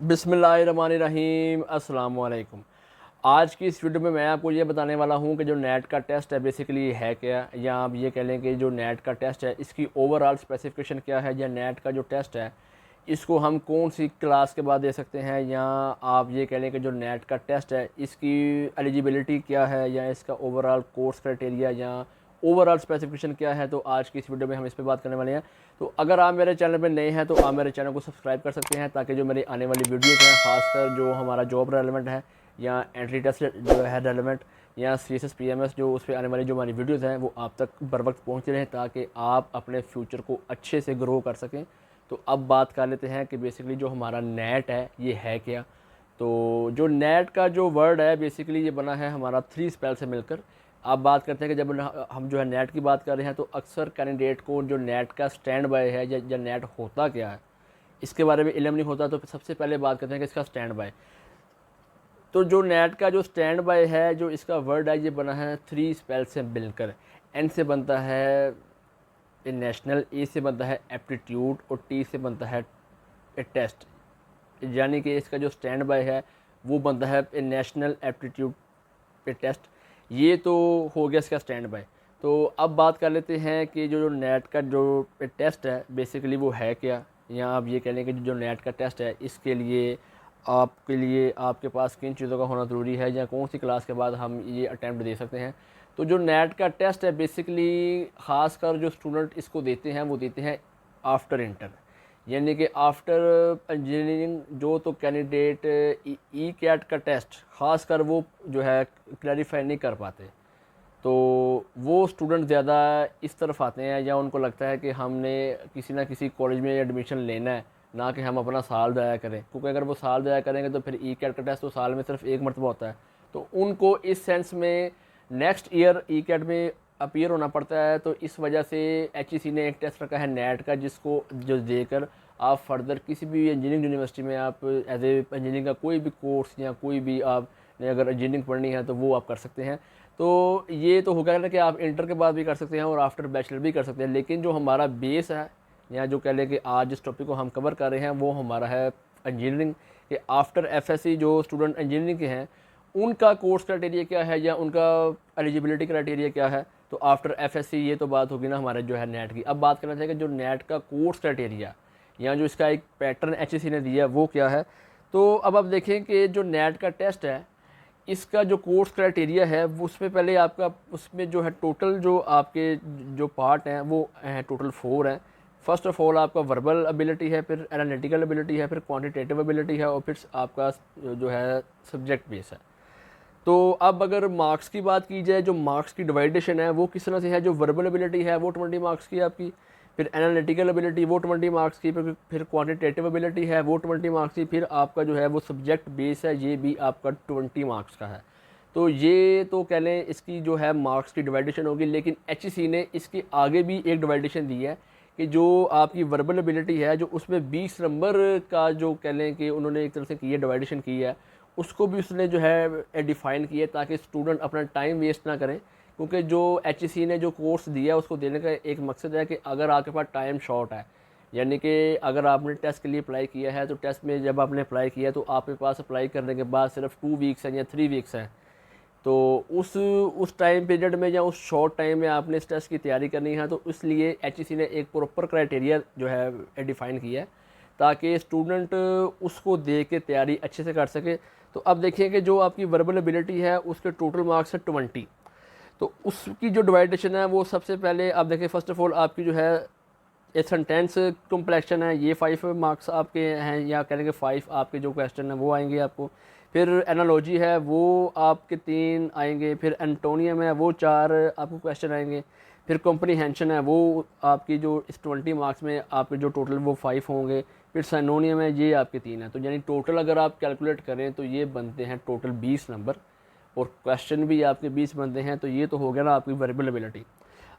बिस्मिल्लाहिर्रहमानिर्रहीम अस्सलाम वालेकुम। आज की इस वीडियो में मैं आपको ये बताने वाला हूँ कि जो नेट का टेस्ट है बेसिकली है क्या, या आप ये कह लें कि जो नेट का टेस्ट है इसकी ओवरऑल स्पेसिफिकेशन क्या है, या नेट का जो टेस्ट है इसको हम कौन सी क्लास के बाद दे सकते हैं, या आप ये कह लें कि जो नेट का टेस्ट है इसकी एलिजिबिलिटी क्या है, या इसका ओवरऑल कोर्स क्राइटेरिया या ओवरऑल स्पेसिफिकेशन क्या है। तो आज की इस वीडियो में हम इस पर बात करने वाले हैं। तो अगर आप मेरे चैनल पर नए हैं तो आप मेरे चैनल को सब्सक्राइब कर सकते हैं, ताकि जो मेरी आने वाली वीडियोज़ हैं, खासकर जो हमारा जॉब रेलेवेंट है या एंट्री टेस्ट जो है रेलेवेंट, या CSS PMS जो उस पर आने वाली जो हमारी वीडियोज़ हैं वो आप तक बर वक्त पहुँचते रहें, ताकि आप अपने फ्यूचर को अच्छे से ग्रो कर सकें। तो अब बात कर लेते हैं कि बेसिकली जो हमारा नेट है ये है क्या। तो जो नेट का जो वर्ड है बेसिकली ये बना है हमारा 3 स्पेल से मिलकर। आप बात करते हैं कि जब हम जो है नेट की बात कर रहे हैं तो अक्सर कैंडिडेट को जो नेट का स्टैंड बाय है या नेट होता क्या है इसके बारे में इल्म नहीं होता। तो सबसे पहले बात करते हैं कि इसका स्टैंड बाय। तो जो नेट का जो स्टैंड बाय है, जो इसका वर्ड है, ये बना है 3 स्पेल से मिलकर। N से बनता है नेशनल, A से बनता है एप्टीट्यूड और T से बनता है टेस्ट। यानी कि इसका जो स्टैंड बाय है वो बनता है नेशनल एप्टीट्यूड टेस्ट। ये तो हो गया इसका स्टैंड बाय। तो अब बात कर लेते हैं कि जो नेट का जो टेस्ट है बेसिकली वो है क्या, या आप ये कह लें कि जो नेट का टेस्ट है इसके लिए आपके पास किन चीज़ों का होना ज़रूरी है, या कौन सी क्लास के बाद हम ये अटैम्प्ट दे सकते हैं। तो जो नेट का टेस्ट है बेसिकली ख़ासकर जो स्टूडेंट इसको देते हैं वो देते हैं आफ्टर इंटर, यानी कि आफ्टर इंजीनियरिंग। जो तो कैंडिडेट ई कैट का टेस्ट ख़ासकर वो जो है क्लैरिफाई नहीं कर पाते, तो वो स्टूडेंट ज़्यादा इस तरफ आते हैं, या उनको लगता है कि हमने किसी ना किसी कॉलेज में एडमिशन लेना है, ना कि हम अपना साल ज़ाया करें। क्योंकि अगर वो साल ज़ाया करेंगे तो फिर ई कैट का टेस्ट तो साल में सिर्फ एक मरतबा होता है। तो उनको इस सेंस में नेक्स्ट ईयर ई कैट में अपीयर होना पड़ता है। तो इस वजह से HEC ने एक टेस्ट रखा है नेट का, जिसको जो देकर आप फर्दर किसी भी इंजीनियरिंग यूनिवर्सिटी में आप एज ए इंजीनियरिंग का कोई भी कोर्स या कोई भी आपने अगर इंजीनियरिंग पढ़नी है तो वो आप कर सकते हैं। तो ये तो हो गया ना कि आप इंटर के बाद भी कर सकते हैं और आफ्टर बैचलर भी कर सकते हैं। लेकिन जो हमारा बेस है, या जो कह लें कि आज जिस टॉपिक को हम कवर कर रहे हैं वो हमारा है इंजीनियरिंग के आफ्टर FSC। जो स्टूडेंट इंजीनियरिंग के हैं उनका कोर्स क्राइटेरिया क्या है, या उनका एलिजिबिलिटी क्राइटेरिया क्या है। तो आफ्टर FSC ये तो बात होगी ना हमारे जो है नेट की। अब बात करना चाहिए कि जो नेट का कोर्स क्राइटेरिया या जो इसका एक पैटर्न HEC ने दिया वो क्या है। तो अब आप देखें कि जो नेट का टेस्ट है इसका जो कोर्स क्राइटेरिया है वो उसमें पहले आपका उसमें जो है टोटल जो आपके जो पार्ट हैं वो हैं टोटल 4 हैं। फर्स्ट ऑफ ऑल आपका वर्बल एबिलिटी है, फिर एनालिटिकल एबिलिटी है, फिर क्वांटिटेटिव एबिलिटी है, और फिर आपका जो है सब्जेक्ट बेस है। तो अब अगर मार्क्स की बात की जाए, जो मार्क्स की डिवाइडेशन है वो किस तरह से है। जो वर्बल एबिलिटी है वो 20 मार्क्स की आपकी, फिर एनालिटिकल एबिलिटी वो 20 मार्क्स की, फिर क्वांटिटेटिव एबिलिटी है वो 20 मार्क्स की, फिर आपका जो है वो सब्जेक्ट बेस है ये भी आपका 20 मार्क्स का है। तो ये तो कह लें इसकी जो है मार्क्स की डिवाइडेशन होगी। लेकिन HEC ने इसके आगे भी एक डिवाइडेशन दी है कि जो आपकी वर्बल एबिलिटी है जो उसमें 20 नंबर का जो कह लें कि उन्होंने एक तरह से की है डिवाइडेशन की है, उसको भी उसने जो है डिफ़ाइन किया है, ताकि स्टूडेंट अपना टाइम वेस्ट ना करें। क्योंकि जो HEC ने जो कोर्स दिया उसको देने का एक मकसद है कि अगर आपके पास टाइम शॉर्ट है, यानी कि अगर आपने टेस्ट के लिए अप्लाई किया है तो टेस्ट में जब आपने अप्लाई किया तो आपके पास अप्लाई करने के बाद सिर्फ 2 वीक्स हैं या 3 वीक्स हैं। तो उस टाइम पीरियड में या उस शॉर्ट टाइम में आपने इस टेस्ट की तैयारी करनी है। तो इसलिए HEC ने एक प्रॉपर क्राइटेरिया जो है डिफ़ाइन किया है, ताकि स्टूडेंट उसको देख के तैयारी अच्छे से कर सके। तो अब देखिए कि जो आपकी वर्बल एबिलिटी है उसके टोटल मार्क्स है 20। तो उसकी जो डिवाइडेशन है वो सबसे पहले आप देखें, फर्स्ट ऑफ ऑल आपकी जो है ये सेंटेंस कम्प्लेक्शन है ये 5 मार्क्स आपके हैं, या कहेंगे 5 आपके जो क्वेश्चन हैं वो आएंगे आपको। फिर एनालॉजी है वो आपके 3 आएंगे, फिर एंटोनियम है वो 4 आपको क्वेश्चन आएंगे, फिर कॉम्प्रीहेंशन है वो आपकी जो इस 20 मार्क्स में आपके जो टोटल वो 5 होंगे, फिर साइनोनियम है ये आपके 3 हैं। तो यानी टोटल अगर आप कैलकुलेट करें तो ये बनते हैं टोटल 20 नंबर, और क्वेश्चन भी आपके 20 बनते हैं। तो ये तो हो गया ना आपकी वर्बल एबिलिटी।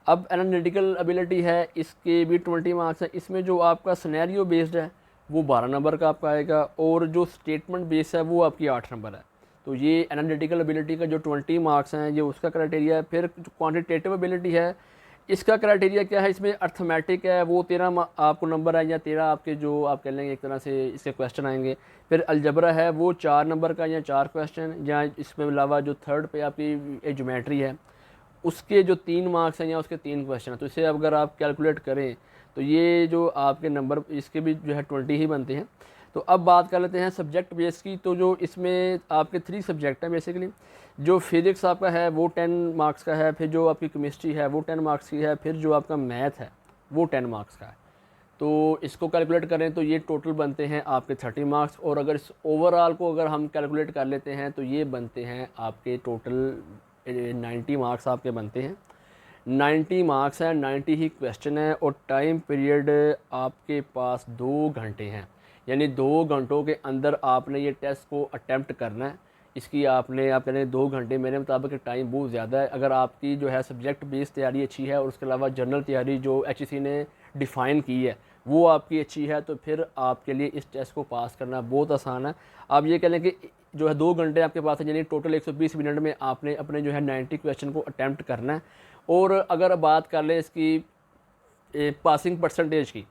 अब एनालिटिकल एबिलिटी है इसके भी 20 मार्क्स हैं। इसमें जो आपका सिनेरियो बेस्ड है वो 12 नंबर का आपका आएगा, और जो स्टेटमेंट बेस है वो आपकी 8 नंबर है। तो ये एनालिटिकल एबिलिटी का जो 20 मार्क्स हैं ये उसका क्राइटेरिया है। फिर जो क्वांटिटेटिव एबिलिटी है इसका क्राइटेरिया क्या है, इसमें अर्थमेटिक है वो 13 आपको नंबर है, या 13 आपके जो आप कह लेंगे एक तरह से इसके क्वेश्चन आएंगे। फिर अलजबरा है वो 4 नंबर का या 4 क्वेश्चन, या इसमें अलावा जो थर्ड पे आपकी ज्योमेट्री है उसके जो 3 मार्क्स हैं या उसके 3 क्वेश्चन हैं। तो इसे अगर आप कैलकुलेट करें तो ये जो आपके नंबर इसके भी जो है 20 ही बनते हैं। तो अब बात कर लेते हैं सब्जेक्ट बेस की। तो जो इसमें आपके 3 सब्जेक्ट हैं बेसिकली। जो फिज़िक्स आपका है वो 10 मार्क्स का है, फिर जो आपकी केमिस्ट्री है वो 10 मार्क्स की है, फिर जो आपका मैथ है वो 10 मार्क्स का है। तो इसको कैलकुलेट करें तो ये टोटल बनते हैं आपके 30 मार्क्स। और अगर इस ओवरऑल को अगर हम कैलकुलेट कर लेते हैं तो ये बनते हैं आपके टोटल 90 मार्क्स आपके बनते हैं। 90 मार्क्स हैं, 90 ही क्वेश्चन है, और टाइम पीरियड आपके पास 2 घंटे हैं। यानी 2 घंटों के अंदर आपने ये टेस्ट को अटैम्प्ट करना है। इसकी आपने आप कह रहे हैं 2 घंटे, मेरे मुताबिक टाइम बहुत ज़्यादा है। अगर आपकी जो है सब्जेक्ट बेस्ड तैयारी अच्छी है और उसके अलावा जनरल तैयारी जो HEC ने डिफ़ाइन की है वो आपकी अच्छी है, तो फिर आपके लिए इस टेस्ट को पास करना बहुत आसान है। आप ये कह लें कि जो है 2 घंटे आपके पास है, यानी टोटल 120 मिनट में आपने अपने जो है 90 क्वेश्चन को अटैम्प्ट करना है। और अगर बात कर लें इसकी पासिंग परसेंटेज की,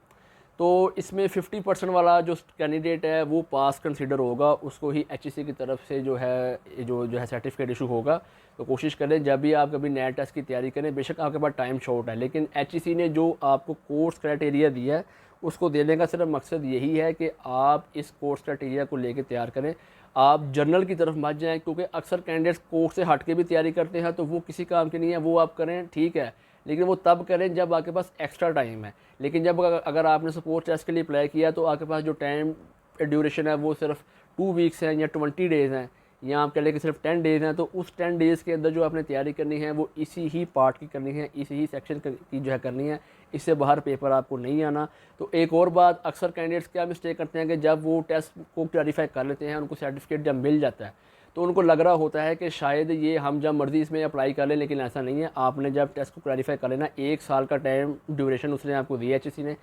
तो इसमें 50% वाला जो कैंडिडेट है वो पास कंसीडर होगा, उसको ही HEC की तरफ से जो है सर्टिफिकेट इशू होगा। तो कोशिश करें जब भी आप कभी नेट टेस्ट की तैयारी करें, बेशक आपके पास टाइम शॉर्ट है, लेकिन HEC ने जो आपको कोर्स क्राइटेरिया दिया है उसको देने का सिर्फ मकसद यही है कि आप इस कोर्स क्राइटेरिया को लेकर तैयार करें। आप जर्नल की तरफ मत जाएँ, क्योंकि अक्सर कैंडिडेट्स कोर्स से हट के भी तैयारी करते हैं, तो वो किसी काम की नहीं है। वो आप करें ठीक है, लेकिन वो तब करें जब आपके पास एक्स्ट्रा टाइम है। लेकिन जब अगर आपने सपोर्ट टेस्ट के लिए अप्लाई किया तो आपके पास जो टाइम ड्यूरेशन है वो सिर्फ 2 वीक्स हैं या 20 डेज़ हैं, या आप कह लें कि सिर्फ 10 डेज़ हैं, तो उस 10 डेज़ के अंदर जो आपने तैयारी करनी है वो इसी ही पार्ट की करनी है, इसी ही सेक्शन की जो है करनी है। इससे बाहर पेपर आपको नहीं आना। तो एक और बात, अक्सर कैंडिडेट्स क्या मिस्टेक करते हैं कि जब वो टेस्ट को क्लैरिफाई कर लेते हैं, उनको सर्टिफिकेट जब मिल जाता है तो उनको लग रहा होता है कि शायद ये हम जब मर्ज़ी इसमें अप्लाई कर लें, लेकिन ऐसा नहीं है। आपने जब टेस्ट को क्लैरिफाई कर लेना, 1 साल का टाइम ड्यूरेशन उसने आपको दिया HEC ने।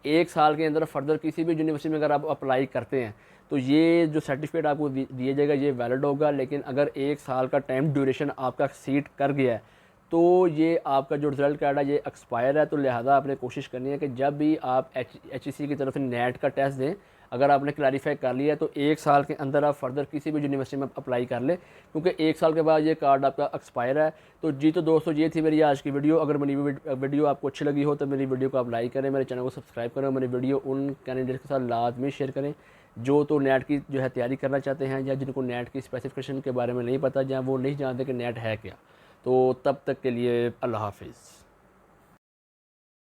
1 साल के अंदर फर्दर किसी भी यूनिवर्सिटी में अगर आप अप्लाई करते हैं तो ये जो सर्टिफिकेट आपको दिया जाएगा ये वैलिड होगा। लेकिन अगर 1 साल का टाइम ड्यूरेशन आपका सीट कर गया है तो ये आपका जो रिज़ल्ट कार्ड है ये एक्सपायर है। तो लिहाजा आपने कोशिश करनी है कि जब भी आप HEC की तरफ से नेट का टेस्ट दें, अगर आपने क्लैरिफाई कर लिया है तो 1 साल के अंदर आप फर्दर किसी भी यूनिवर्सिटी में अप्लाई कर लें, क्योंकि 1 साल के बाद ये कार्ड आपका एक्सपायर है। तो जी तो दोस्तों, ये थी मेरी आज की वीडियो। अगर मेरी वीडियो आपको अच्छी लगी हो तो मेरी वीडियो को आप लाइक करें, मेरे चैनल को सब्सक्राइब करें, मेरी वीडियो उन कैंडिडेट्स के साथ लाजमी शेयर करें जो तो नेट की जो है तैयारी करना चाहते हैं, या जिनको नेट की स्पेसिफिकेशन के बारे में नहीं पता, या वो नहीं जानते कि नेट है क्या। तो तब तक के लिए अल्लाह हाफिज़।